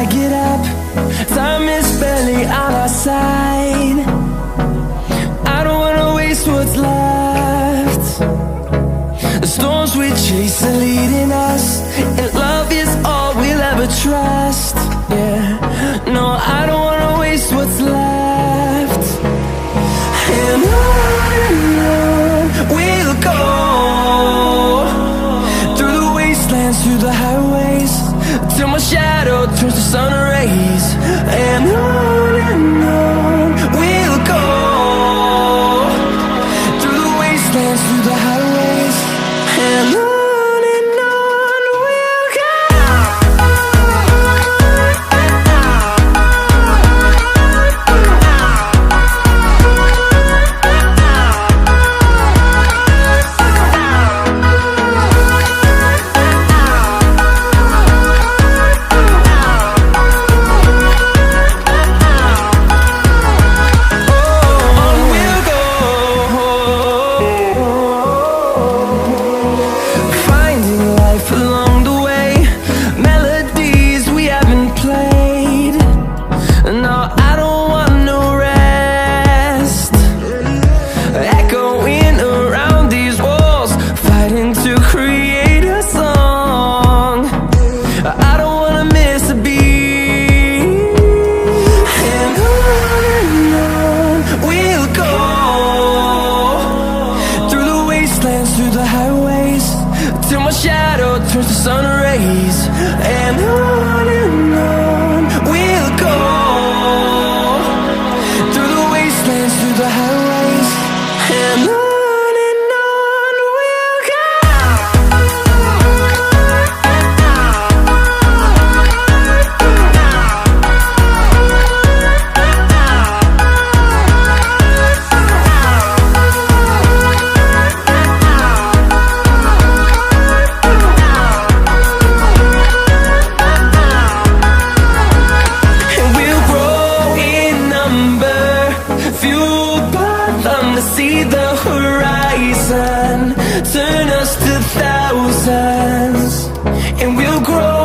get up, time is barely on our side. I don't wanna waste what's left. The storms we chase are leading us, and love is all we'll ever trust. Yeah, no, I don't wanna waste what's left. And on we'll go, through the wastelands, through the highways, till my shadow turns to sun rays. And on we'll go, through the wastelands, through the highways, and on we'll go. Through the highways, till my shadow turns to sun rays. And on we'll go, through the wastelands, through the highways, and on we'll go. See the horizon turn us to thousands, and we'll grow